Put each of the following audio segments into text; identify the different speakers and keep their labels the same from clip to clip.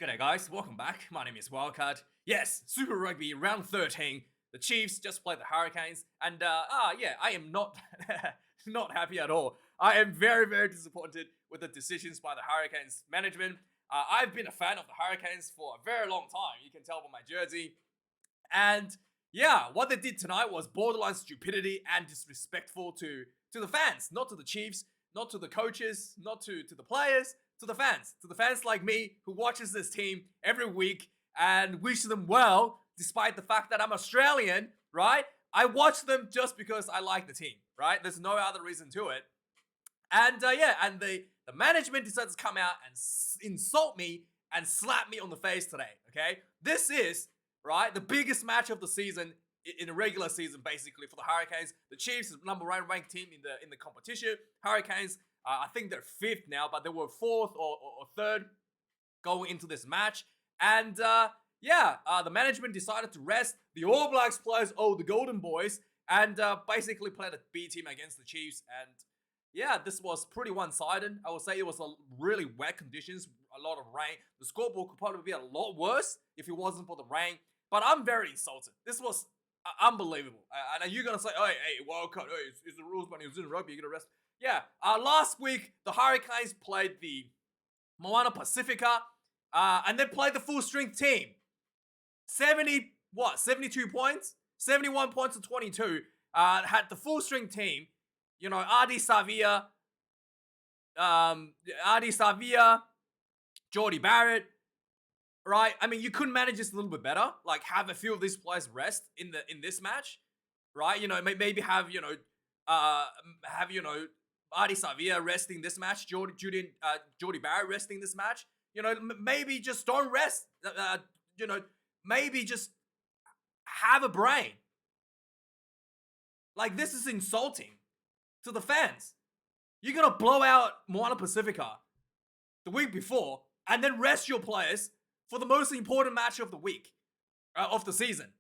Speaker 1: G'day guys, welcome back. My name is Wildkard. Yes, Super Rugby round 13. The Chiefs just played the Hurricanes, and I am not not happy at all. I am very disappointed with the decisions by the Hurricanes management. I've been a fan of the Hurricanes for a very long time. You can tell by my jersey, and yeah, what they did tonight was borderline stupidity and disrespectful to the fans, not to the Chiefs, not to the coaches, not to the players, to the fans like me who watches this team every week and wish them well, despite the fact that I'm Australian, right? I watch them just because I like the team, right? There's no other reason to it. And the management decided to come out and insult me and slap me on the face today. Okay, this is right the biggest match of the season in a regular season, basically for the Hurricanes. The Chiefs is number one ranked team in the competition. Hurricanes, I think they're fifth now, but they were fourth or third going into this match. And the management decided to rest the All Blacks players, the Golden Boys, and basically played a B team against the Chiefs. And yeah, this was pretty one-sided. I would say it was a really wet conditions, a lot of rain. The scoreboard could probably be a lot worse if it wasn't for the rain. But I'm very insulted. This was unbelievable. And you're gonna say, hey, Wildcard, it's the rules, but it's in rugby. You're gonna rest. Yeah. Last week the Hurricanes played the Moana Pacifica, and they played the full-strength team. 72 points, 71 points to 22. Had the full-strength team. You know, Adi Savia, Jordy Barrett, right? I mean, you couldn't manage this a little bit better. Like, have a few of these players rest in this match, right? You know, maybe have Adi Savia resting this match, Jordy Barrett resting this match. You know, maybe just don't rest. Maybe just have a brain. Like, this is insulting to the fans. You're gonna blow out Moana Pacifica the week before and then rest your players for the most important match of the week, of the season.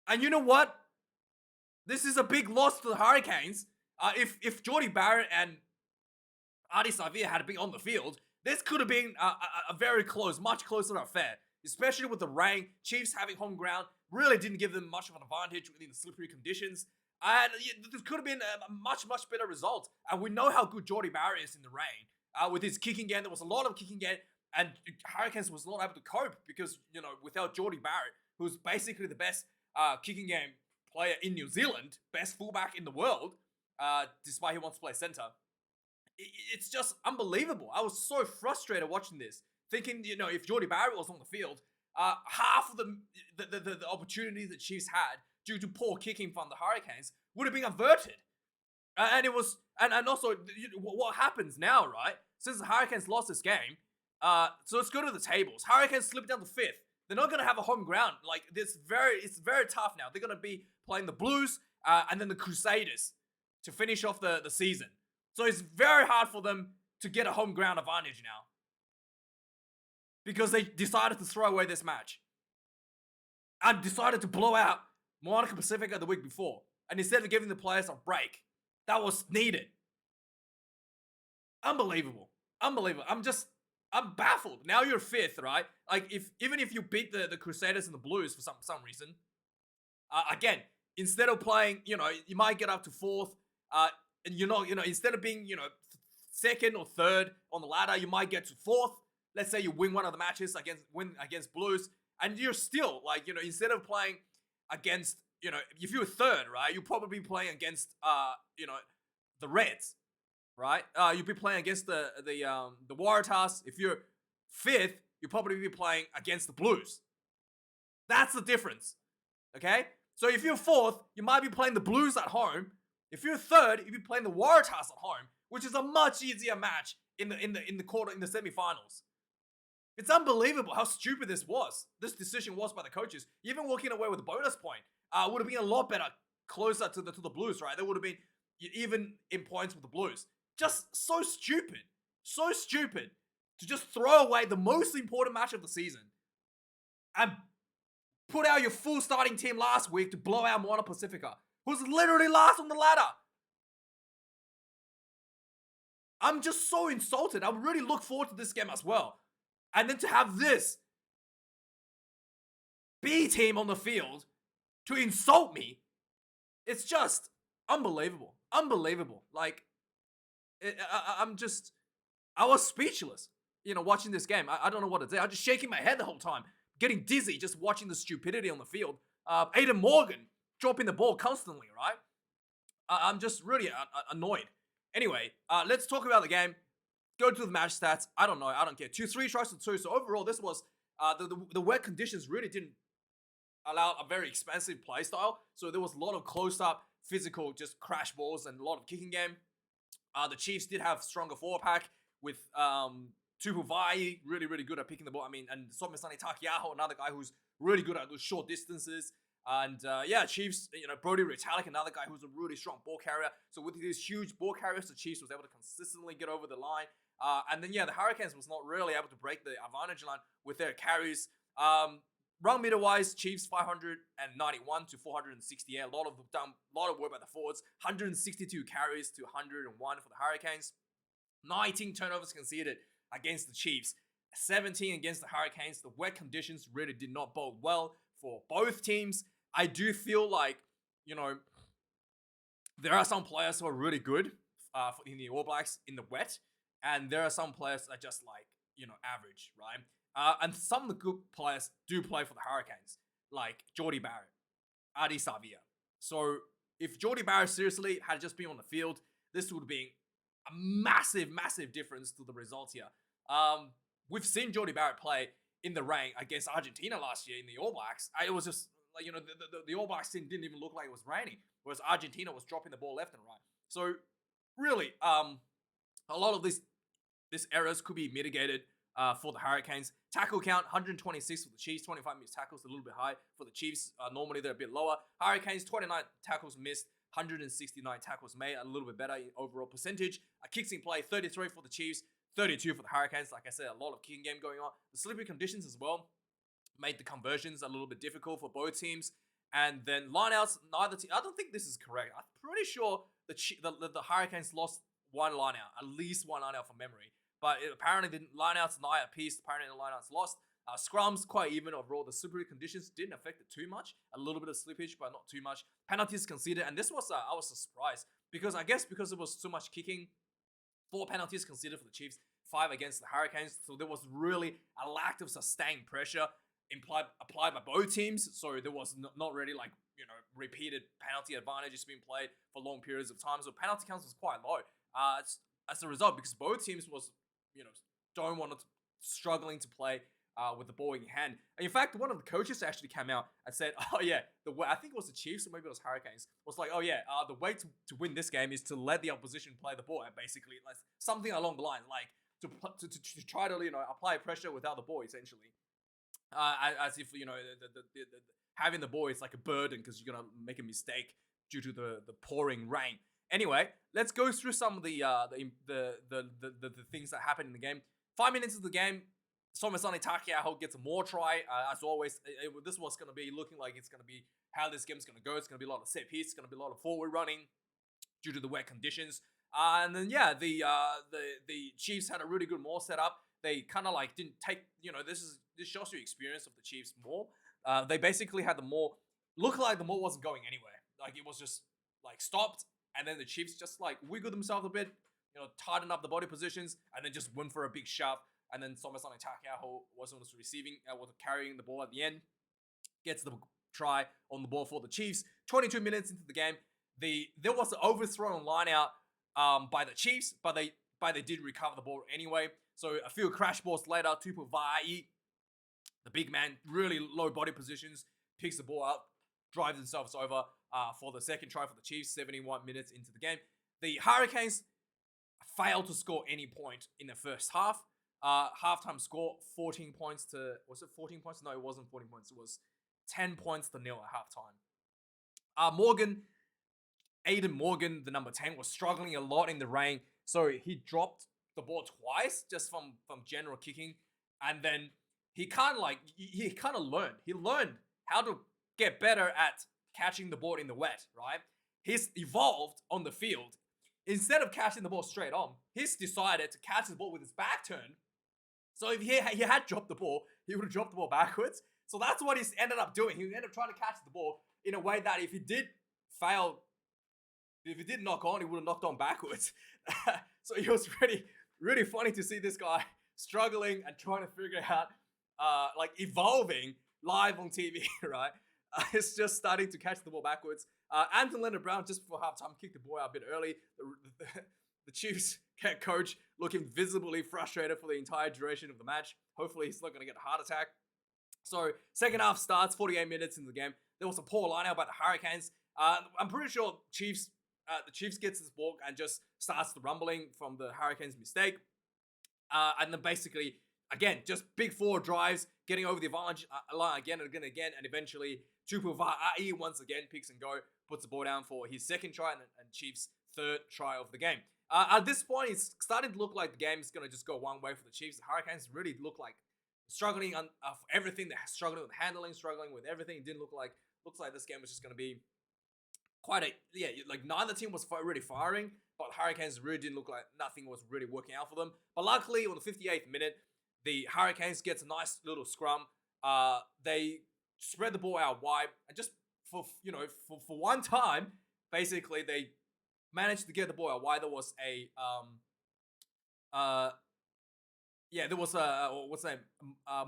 Speaker 1: And you know what? This is a big loss to the Hurricanes. If Jordy Barrett and Adi Savia had been on the field, this could have been a very close, much closer affair. Especially with the rain, Chiefs having home ground really didn't give them much of an advantage within the slippery conditions. And this could have been a much better result. And we know how good Jordy Barrett is in the rain. With his kicking game, there was a lot of kicking game, and Hurricanes was not able to cope because, without Jordy Barrett, who's basically the best kicking game player in New Zealand, best fullback in the world, despite he wants to play center. It's just unbelievable. I was so frustrated watching this, thinking, if Jordy Barrett was on the field, half of the opportunities that Chiefs had due to poor kicking from the Hurricanes would have been averted. And it was, and also, what happens now, right? Since the Hurricanes lost this game, so let's go to the tables. Hurricanes slipped down to fifth. They're not going to have a home ground. Like, it's very tough now. They're going to be playing the Blues, and then the Crusaders to finish off the season. So it's very hard for them to get a home ground advantage now, because they decided to throw away this match and decided to blow out Moana Pacifica the week before. And instead of giving the players a break that was needed. Unbelievable. I'm baffled. Now you're fifth, right? Like, even if you beat the Crusaders and the Blues for some reason, again, instead of playing, you might get up to fourth, and you're not, instead of being, second or third on the ladder, you might get to fourth. Let's say you win one of the matches against Blues, and you're still, like, instead of playing against, if you're third, right, you'll probably be playing against, the Reds, right? You'll be playing against the Waratahs. If you're fifth, you'll probably be playing against the Blues. That's the difference, okay? So if you're fourth, you might be playing the Blues at home. If you're third, you'll be playing the Waratahs at home, which is a much easier match in the semifinals. It's unbelievable how stupid this decision was by the coaches. Even walking away with a bonus point would have been a lot better, closer to the Blues, right? They would have been even in points with the Blues. Just so stupid to just throw away the most important match of the season and put out your full starting team last week to blow out Moana Pacifica, who's literally last on the ladder. I'm just so insulted. I really look forward to this game as well. And then to have this B team on the field to insult me, it's just unbelievable. Unbelievable. Like, I was speechless, watching this game. I don't know what to say. I'm just shaking my head the whole time, getting dizzy just watching the stupidity on the field. Aiden Morgan dropping the ball constantly, right? I'm just really annoyed. Anyway, let's talk about the game. Go to the match stats. I don't know. I don't care. 3 tries to 2. So overall, this was the wet conditions really didn't allow a very expensive play style. So there was a lot of close-up, physical, just crash balls and a lot of kicking game. The Chiefs did have stronger forward pack with Tupu Vai, really, really good at picking the ball. I mean, and Somisani Takiaho, another guy who's really good at those short distances. And Chiefs, Brody Retallick, another guy who's a really strong ball carrier. So with these huge ball carriers, the Chiefs was able to consistently get over the line. And then, the Hurricanes was not really able to break the advantage line with their carries. Run meter wise, Chiefs 591 to 468. A lot of work by the forwards. 162 carries to 101 for the Hurricanes. 19 turnovers conceded against the Chiefs. 17 against the Hurricanes. The wet conditions really did not bode well for both teams. I do feel like, there are some players who are really good in the All Blacks in the wet, and there are some players that are just like, average, right? And some of the good players do play for the Hurricanes, like Jordie Barrett, Adi Savia. So if Jordie Barrett seriously had just been on the field, this would have been a massive, massive difference to the results here. We've seen Jordie Barrett play in the rain against Argentina last year in the All Blacks. It was just like, the All Blacks team didn't even look like it was raining, whereas Argentina was dropping the ball left and right. So really, a lot of these errors could be mitigated for the Hurricanes. Tackle count, 126 for the Chiefs, 25 missed tackles, a little bit high for the Chiefs. Normally they're a bit lower. Hurricanes, 29 tackles missed, 169 tackles made, a little bit better in overall percentage. Kicks in play, 33 for the Chiefs, 32 for the Hurricanes. Like I said, a lot of kicking game going on. The slippery conditions as well made the conversions a little bit difficult for both teams. And then lineouts, neither team. I don't think this is correct. I'm pretty sure the Hurricanes lost one lineout, at least one lineout from memory. But apparently the lineouts nigh a piece. Apparently the lineouts lost. Scrums quite even overall. The slippery conditions didn't affect it too much. A little bit of slippage, but not too much. Penalties conceded, and this was I was surprised because because it was too much kicking. 4 penalties conceded for the Chiefs, 5 against the Hurricanes. So there was really a lack of sustained pressure applied by both teams. So there was not really repeated penalty advantages being played for long periods of time. So penalty counts was quite low. As a result, because both teams was struggling to play with the ball in your hand. And in fact, one of the coaches actually came out and said, "Oh yeah, the way I think it was the Chiefs or maybe it was Hurricanes was like, oh yeah, the way to win this game is to let the opposition play the ball, and basically like something along the line, like to try to apply pressure without the ball, essentially, as if having the ball is like a burden because you're gonna make a mistake due to the pouring rain." Anyway, let's go through some of the things that happened in the game. 5 minutes of the game, Somisani Takiaho gets a more try. As always, this was going to be looking like it's going to be how this game's going to go. It's going to be a lot of set piece. It's going to be a lot of forward running due to the wet conditions. And then, the Chiefs had a really good maul set up. They kind of didn't take, this shows you experience of the Chiefs more. They basically had the maul, looked like the maul wasn't going anywhere. Like it was just stopped. And then the Chiefs just wiggled themselves a bit, tightened up the body positions, and then just went for a big shove. And then Somisani Takiaho was carrying the ball at the end, gets the try on the ball for the Chiefs. 22 minutes into the game, there was an overthrown line out by the Chiefs, but they did recover the ball anyway. So a few crash balls later, Tupu Vai, the big man, really low body positions, picks the ball up, drives themselves over for the second try for the Chiefs, 71 minutes into the game. The Hurricanes failed to score any point in the first half. Halftime score, 14 points to... Was it 14 points? No, it wasn't 14 points. It was 10 points to 0 at halftime. Aiden Morgan, the number 10, was struggling a lot in the rain. So he dropped the ball twice just from general kicking. And then he kind of learned. He learned how to get better at catching the ball in the wet, right? He's evolved on the field. instead of catching the ball straight on, he's decided to catch the ball with his back turned. So if he had dropped the ball, he would have dropped the ball backwards. So that's what he's ended up doing. He ended up trying to catch the ball in a way that if he did fail, if he did knock on, he would have knocked on backwards. So it was really funny to see this guy struggling and trying to figure out, like evolving live on TV, right? It's just starting to catch the ball backwards. Anthony Leonard-Brown, just before halftime, kicked the ball out a bit early. The Chiefs head coach looking visibly frustrated for the entire duration of the match. Hopefully he's not going to get a heart attack. So second half starts, 48 minutes into the game. There was a poor line out by the Hurricanes. I'm pretty sure the Chiefs gets this ball and just starts the rumbling from the Hurricanes' mistake. And then basically, again, just big forward drives, getting over the advantage line again and again, and eventually Tupuva'i once again picks and go, puts the ball down for his second try and Chiefs' third try of the game. At this point, it's starting to look like the game is going to just go one way for the Chiefs. The Hurricanes really look like struggling on everything. They're struggling with handling, struggling with everything. It didn't looks like this game was just going to be like neither team was really firing, but the Hurricanes really didn't look like nothing was really working out for them. But luckily, on the 58th minute, the Hurricanes gets a nice little scrum. They spread the ball out wide, and just for one time, basically they managed to get the ball out wide. There was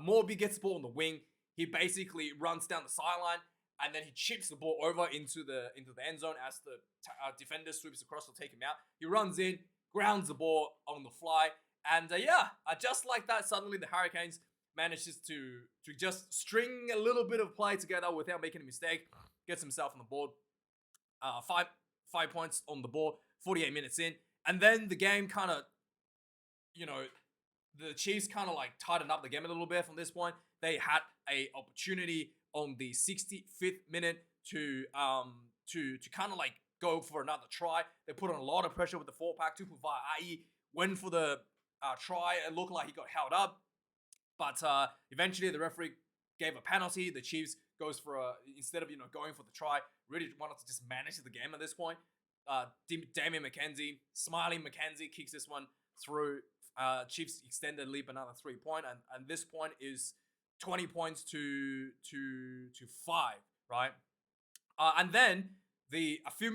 Speaker 1: Morby gets the ball on the wing. He basically runs down the sideline, and then he chips the ball over into the end zone as the defender sweeps across to take him out. He runs in, grounds the ball on the fly, and just like that, suddenly the Hurricanes manages to just string a little bit of play together without making a mistake. Gets himself on the board. 5 points on the board, 48 minutes in, and then the game kind of, the Chiefs kind of like tightened up the game a little bit from this point. They had a opportunity on the 65th minute to kind of like go for another try. They put on a lot of pressure with the 4-pack. Tupuva'i went for the try. It looked like he got held up, but eventually the referee gave a penalty. The Chiefs goes for instead of going for the try, really wanted to just manage the game at this point. Damian McKenzie, Smiling McKenzie kicks this one through. Chiefs extended lead another 3 point, and this point is 20 points to 5, right? And then a couple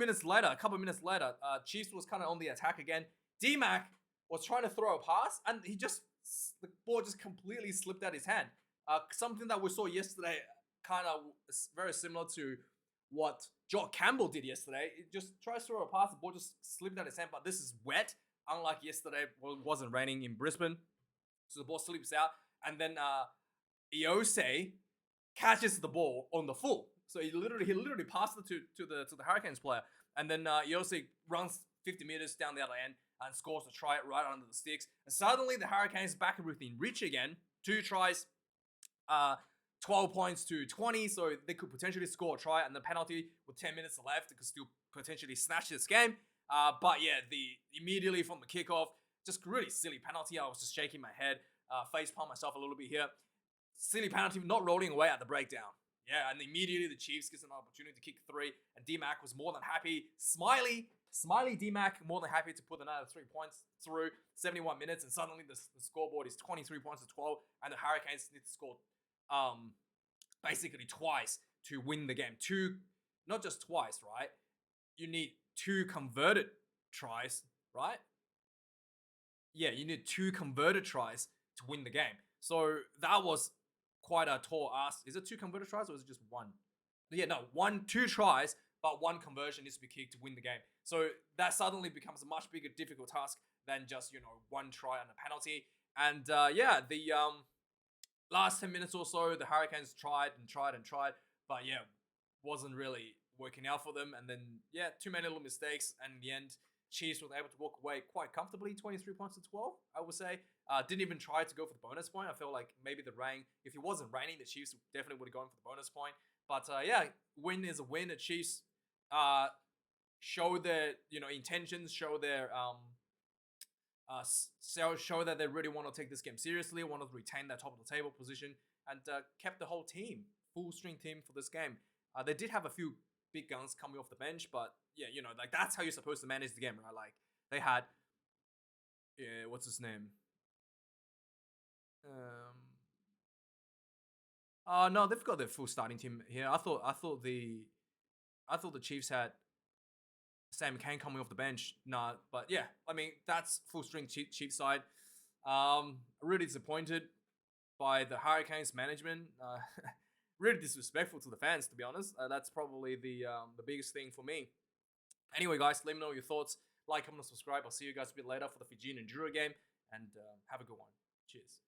Speaker 1: of minutes later, Chiefs was kind of on the attack again. D-Mac was trying to throw a pass, and the ball just completely slipped out his hand. Something that we saw yesterday, kind of very similar to what Jock Campbell did yesterday. It just tries to throw a pass, the ball just slipped out his hand, but this is wet. Unlike yesterday, well, it wasn't raining in Brisbane, so the ball slips out, and then Iose catches the ball on the full. So he literally passed it to the Hurricanes player, and then Iose runs 50 meters down the other end and scores a try right under the sticks. And suddenly the Hurricanes back within reach again. 2 tries, 12 points to 20, so they could potentially score a try, and the penalty with 10 minutes left, they could still potentially snatch this game. But yeah, immediately from the kickoff, just really silly penalty. I was just shaking my head, facepalm myself a little bit here. Silly penalty, not rolling away at the breakdown. Yeah, and immediately the Chiefs gets an opportunity to kick 3, and D-Mac was more than happy. Smiley D-Mac more than happy to put another 3 points through 71 minutes, and suddenly the scoreboard is 23 points to 12, and the Hurricanes need to score basically twice to win the game. Not just twice, right? You need 2 converted tries, right? Yeah, you need 2 converted tries to win the game. So that was quite a tall ask. Is it 2 converted tries or is it just 1? Yeah, no, 2 tries, but 1 conversion needs to be kicked to win the game. So that suddenly becomes a much bigger, difficult task than just 1 try and a penalty. And the last 10 minutes or so, the Hurricanes tried, but wasn't really working out for them. And then too many little mistakes, and in the end, Chiefs were able to walk away quite comfortably, 23 points to 12, I would say. Didn't even try to go for the bonus point. I feel like maybe the rain, if it wasn't raining, the Chiefs definitely would have gone for the bonus point. But win is a win. The Chiefs show their intentions, show their show that they really want to take this game seriously, want to retain that top of the table position, and kept the whole team, full string team for this game. They did have a few big guns coming off the bench, but that's how you're supposed to manage the game, right? Like, They had, yeah, what's his name? No, they've got their full starting team here. I thought the Chiefs had Sam Kane coming off the bench. Nah, but yeah, I mean that's full string Chiefs side. Really disappointed by the Hurricanes management. Really disrespectful to the fans, to be honest. That's probably the biggest thing for me. Anyway, guys, let me know your thoughts. Like, comment, and subscribe. I'll see you guys a bit later for the Fijian and Drua game, and have a good one. Cheers.